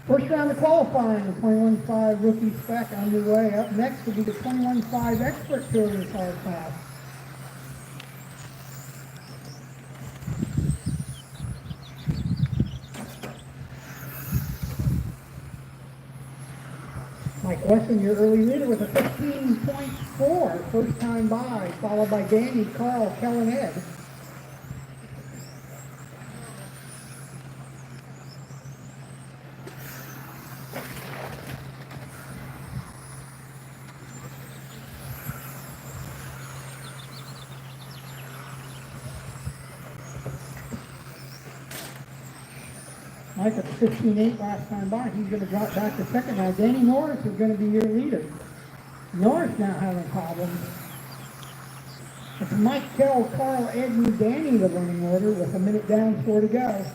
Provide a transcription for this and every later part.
First round of qualifying, the 21.5 rookie spec underway. Up next will be the 21.5 expert touring car class. Mike Wesson, your early leader with a 15.4 first time by, followed by Danny, Carl, Kellen, Ed. Mike at 15.8 last time by. He's going to drop back to second now. Danny Norris is going to be your leader. Norris now having problems. It's Mike, Carol, Carl, Ed, and Danny the running order with a minute down, 4 to go.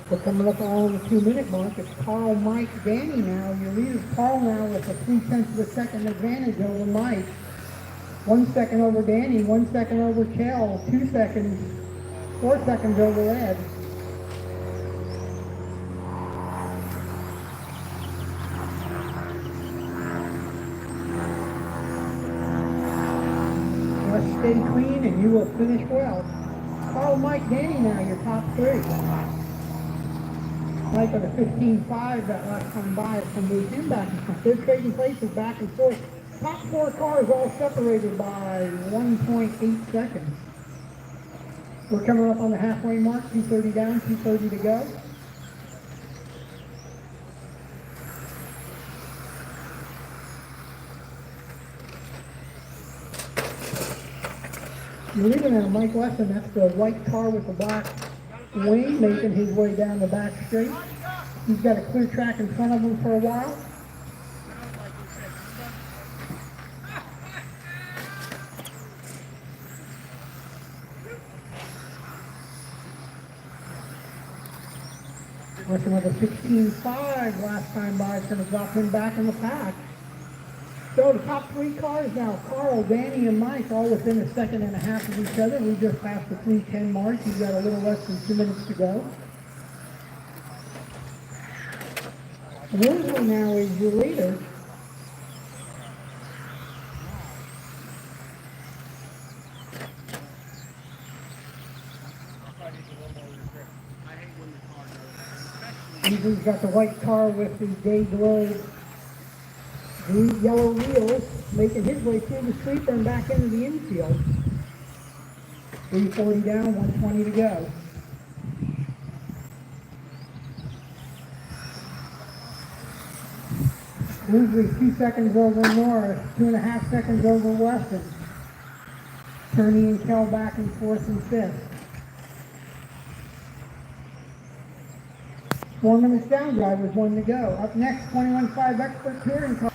We're coming up on the 2-minute mark. It's Carl, Mike, Danny now. Your leader, Carl now with a 0.3 of a second advantage over Mike. 1 second over Danny, 1 second over Kel, 2 seconds, 4 seconds over Ed. Just stay clean and you will finish well. Carl, Mike, Danny now, your top 3. Mike at a 15.5 that last time by is going to move him back and forth. They're trading places back and forth. Top 4 cars all separated by 1.8 seconds. We're coming up on the halfway mark, 2:30 down, 2:30 to go. You're leaving now, Mike Wesson. That's the white car with the black wing, making his way down the back straight. He's got a clear track in front of him for a while. Wesson with a 16.5 last time by. It's going to drop him back in the pack. So the top 3 cars now, Carl, Danny, and Mike, all within a second and a half of each other. We just passed the 3:10 mark. You've got a little less than 2 minutes to go. Woodley now is your leader. He's got the white car with the day glow green, yellow wheels, making his way through the sweeper and back into the infield. 3:40 down, 1:20 to go. Woodley 2 seconds over Norris, 2.5 seconds over Weston. Turney and Kell back and forth in 5th. 4 minutes down, drivers, 1 to go. Up next, 21.5 expert touring car.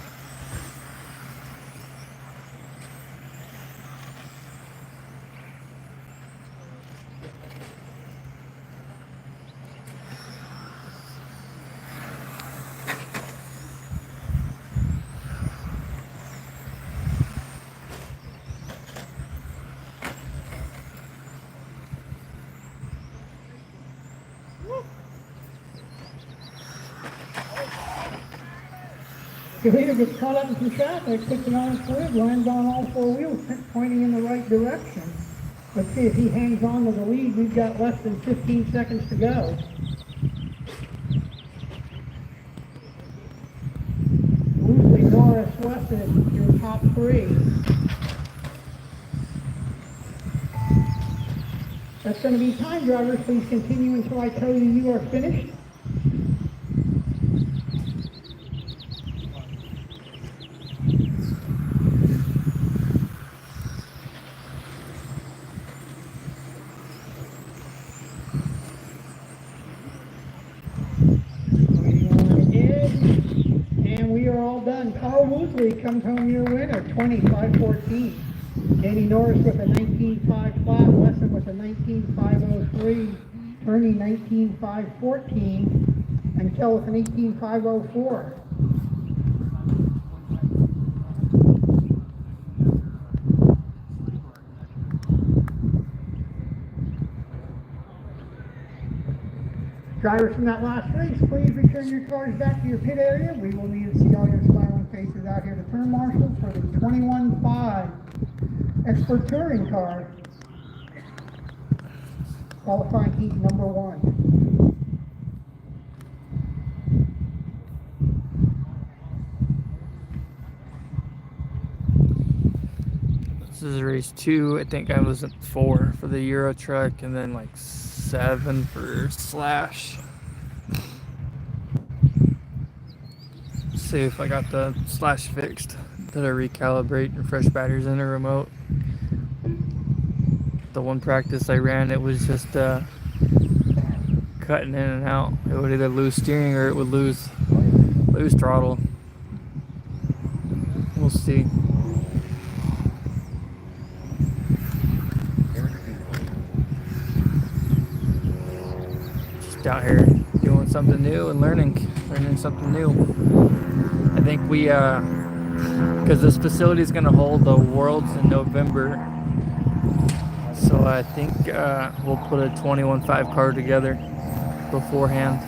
The leader gets caught up in some traffic, puts it on its lid, lands on all 4 wheels, pointing in the right direction. Let's see if he hangs on to the lead. We've got less than 15 seconds to go. Woodley, Norris, Weston, your top 3. That's going to be time, drivers. Please continue until I tell you you are finished. Mosley comes home your winner, 25-14. Danny Norris with a 19.5 flat, Wesson with a 19.503, Turney 19.514, and Kell with an 18.504. Drivers from that last race, please return your cars back to your pit area. We will need to see all your smiling faces out here to turn marshals for the 21.5 Expert Touring car. Qualifying heat number 1. This is race 2. I think I was at 4 for the Euro truck, and then like 7 for Slash. See if I got the Slash fixed. Did I recalibrate and fresh batteries in the remote? The one practice I ran, it was just cutting in and out. It would either lose steering or it would lose throttle. We'll see. Just out here doing something new and learning something new. I think we, because this facility is going to hold the Worlds in November, so I think we'll put a 21.5 car together beforehand.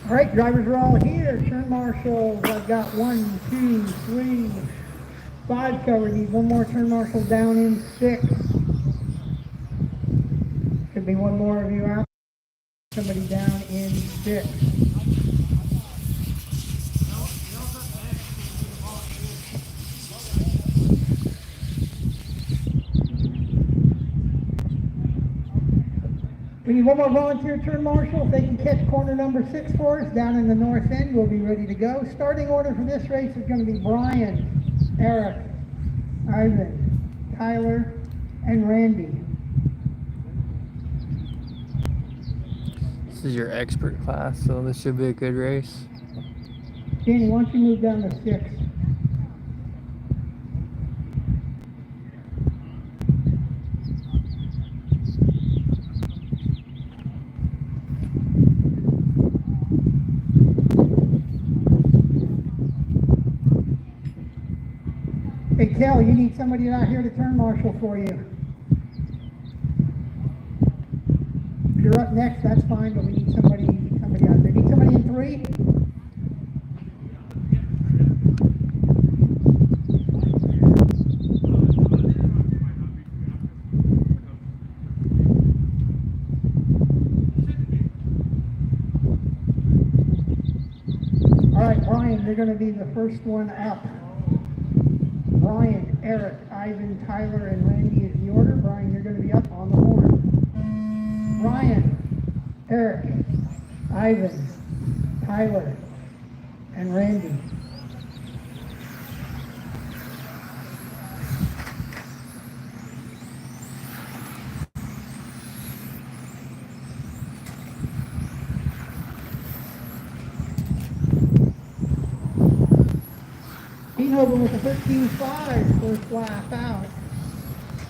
All right, drivers are all here. Turn marshals, I've got 1, 2, 3, 5 covered. Need one more turn marshal down in 6. Could be one more of you out. Somebody down in 6. We need one more volunteer turn marshal. If they can catch corner number 6 for us down in the north end, we'll be ready to go. Starting order for this race is going to be Brian, Eric, Ivan, Tyler, and Randy. This is your expert class, so this should be a good race. Danny, why don't you move down to 6? Hey, Kel, you need somebody out here to turn marshal for you. If you're up next, that's fine, but we need somebody out there. Need somebody in 3? All right, Brian, you're going to be the first one up. Brian, Eric, Ivan, Tyler, and Randy is the order. Brian, you're going to be up on the horn. Brian, Eric, Ivan, Tyler, and Randy. Over with a 13.5 first lap out.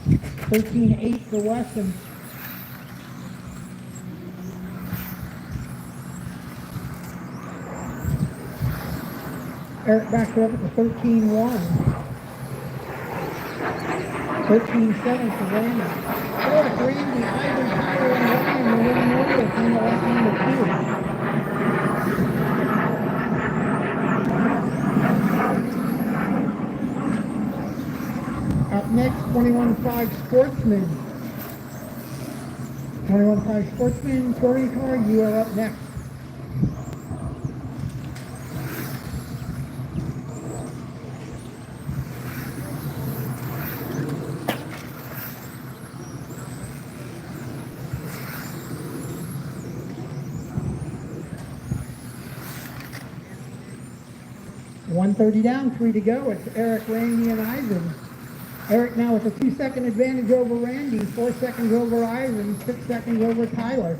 13.8 for Weston. Eric backed up at the 13.1. 13.7 for Randy. 4 for Randy, Ivan, Tyler, and Ryan are winning order from the lap number 2. Up next, 21.5 Sportsman. 21.5 Sportsman, touring car, you are up next. 1:30 down, 3 to go. It's Eric, Randy, and Ivan. Eric now with a 2-second advantage over Randy, 4 seconds over Ivan, 6 seconds over Tyler.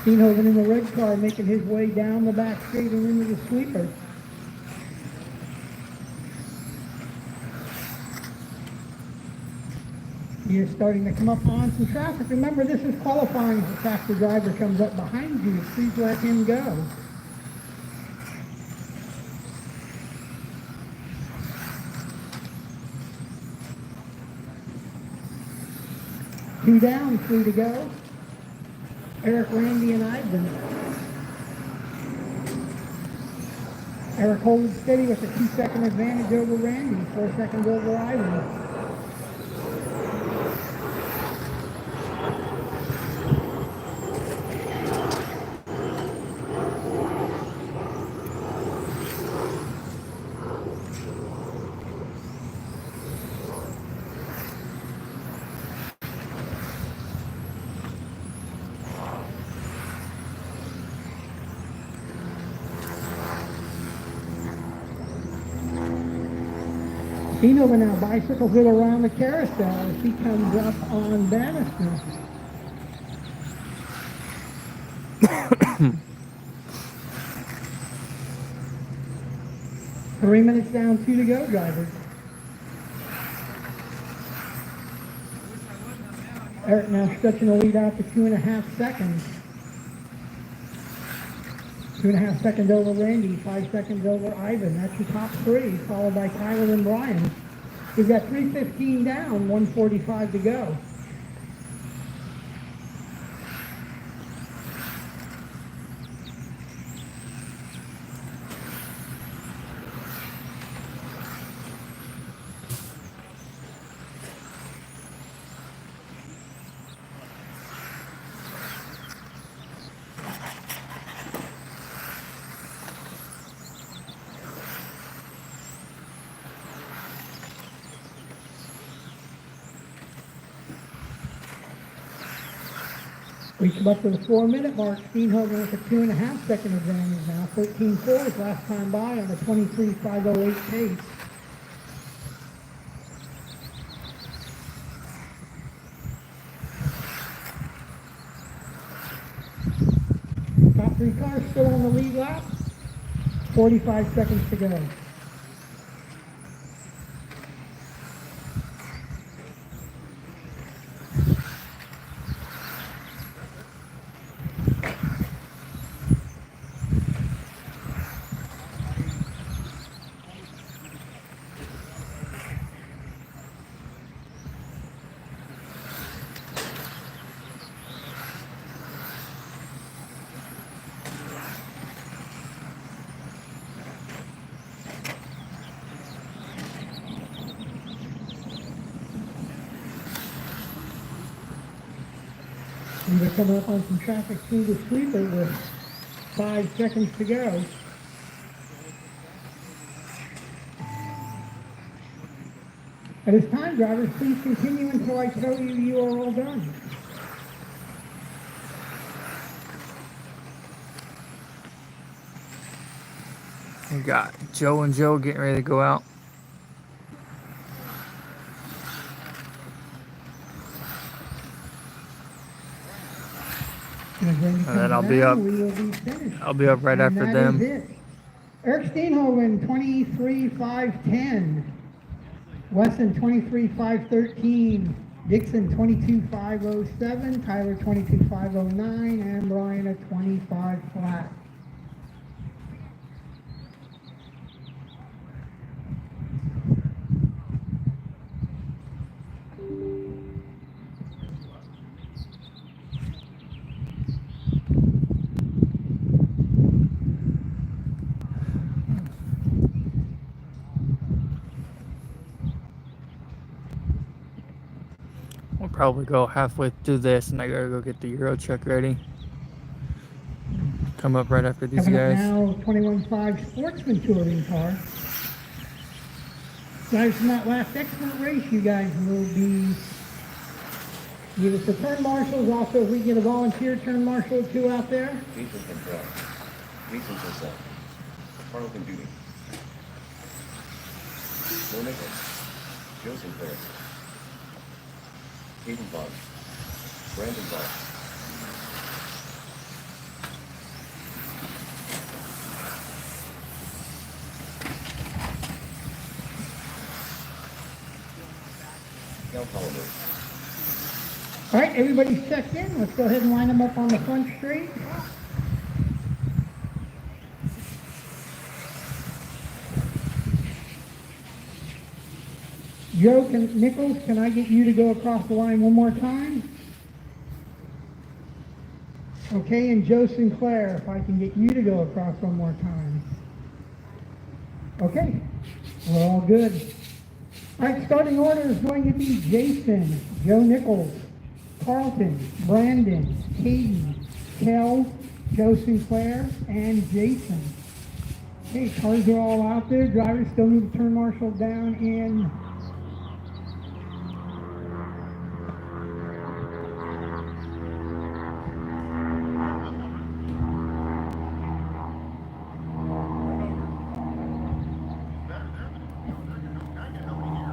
Steenhoven in the red car making his way down the back straight and into the sweeper. He is starting to come up on some traffic. Remember, this is qualifying. If a faster driver comes up behind you, please let him go. Two down, 3 to go. Eric, Randy, and Ivan. Eric holding steady with a 2-second advantage over Randy, 4 seconds over Ivan. Steenhoven now bicycles it around the carousel as he comes up on Bannister. Three minutes down, 2 to go, drivers. Eric now stretching the lead out to 2.5 seconds. 2.5 seconds over Randy, 5 seconds over Ivan. That's the top three, followed by Tyler and Brian. We've got 3:15 down, 1:45 to go. We come up to the 4-minute mark. Steenhoven with a 2.5 second advantage now. 13.4 was last time by on the 23.508 pace. Top three cars still on the lead lap. 45 seconds to go. And we're coming up on some traffic through the sweeper with 5 seconds to go. At this time, drivers, please continue until I tell you you are all done. We got Joe and Joe getting ready to go out. And then I'll be up. I'll be up right after them. Eric Steenhoven, 23.510. Wesson, 23.513. Dixon, 22.507. Tyler, 22.509. And Brian at 25 flat. We'll probably go halfway through this, and I gotta go get the Euro check ready. Come up right after these Coming guys. up now, 21.5 Sportsman touring car. Guys, from that last expert race, you guys will be Give us the turn marshals. Also, if we get a volunteer turn marshal or two out there. Jason Cantrell. Jason Cantrell. Carlton Duty. Joe Nichols. Joe Sinclair. Hayden Bond. Brandon Bond. Cal Tolliver. All right, everybody's checked in. Let's go ahead and line them up on the front straight. Nichols, can I get you to go across the line one more time? Okay, and Joe Sinclair, if I can get you to go across one more time. Okay, we're all good. All right, starting order is going to be Jason, Joe Nichols, Carlton, Brandon, Hayden, Kel, Joe Sinclair, and Jason. Okay, cars are all out there. Drivers still need to turn marshal down in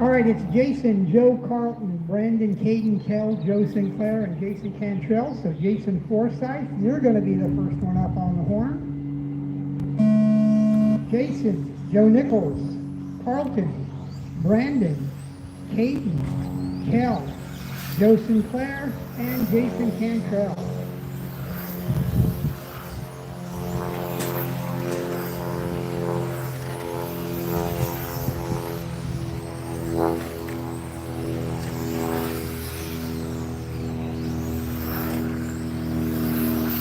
All right, it's Jason, Joe, Carlton, Brandon, Caden, Kel, Joe Sinclair, and Jason Cantrell. So Jason Forsyth, you're going to be the first one up on the horn. Jason, Joe Nichols, Carlton, Brandon, Caden, Kel, Joe Sinclair, and Jason Cantrell.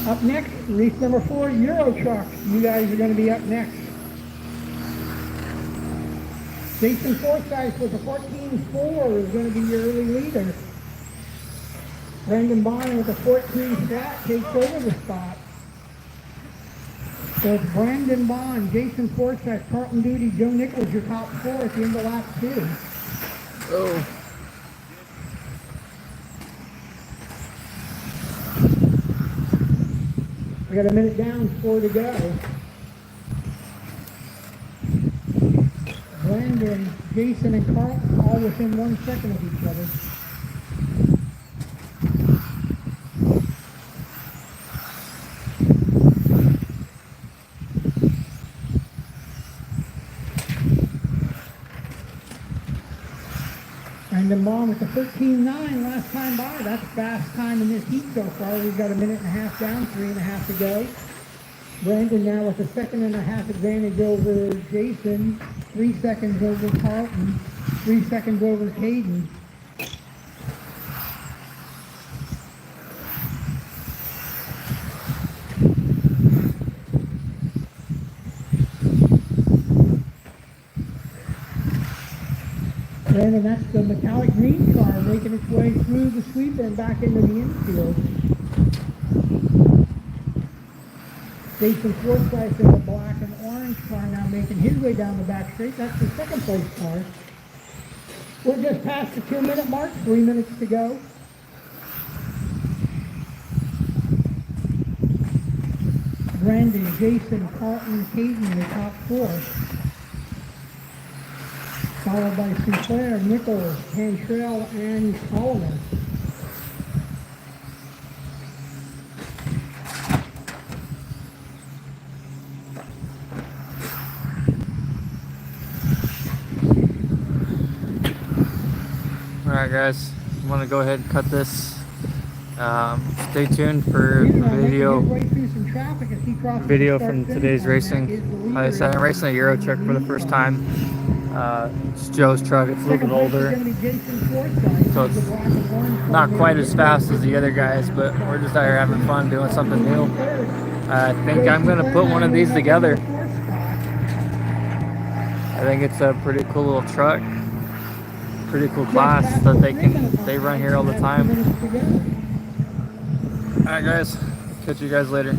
Up next, race number 4, Euro Truck. You guys are going to be up next. Jason Forsyth with a 14.4 is going to be your early leader. Brandon Bond with a 14 flat takes over the spot. So it's Brandon Bond, Jason Forsyth, Carlton Duty, Joe Nichols, your top 4 at the end of lap 2. Oh. We got a minute down, 4 to go. Brandon, Jason, and Carlton all within 1 second of each other. Brandon Bond with the 13.9 last time by. That's fast time in this heat so far. We've got a minute and a half down, 3.5 to go. Brandon now with a 1.5 advantage over Jason, 3 seconds over Carlton, 3 seconds over Caden. And that's the metallic green car making its way through the sweeper and back into the infield. Jason Forsyth in the black and orange car now making his way down the back straight. That's the second place car. We're just past the 2-minute mark, 3 minutes to go. Brandon, Jason, Carlton, Caden, the top 4. Followed by Sinclair, Nichols, Cantrell, and Tolliver. Alright guys, I'm going to go ahead and cut this. Stay tuned for video from today's racing. Like I said, I'm racing a Euro truck for the first time. It's Joe's truck, it's a little bit older, so it's not quite as fast as the other guys, but we're just out here having fun doing something new. I think I'm going to put one of these together. I think it's a pretty cool little truck, pretty cool class that they run here all the time. Alright guys, catch you guys later.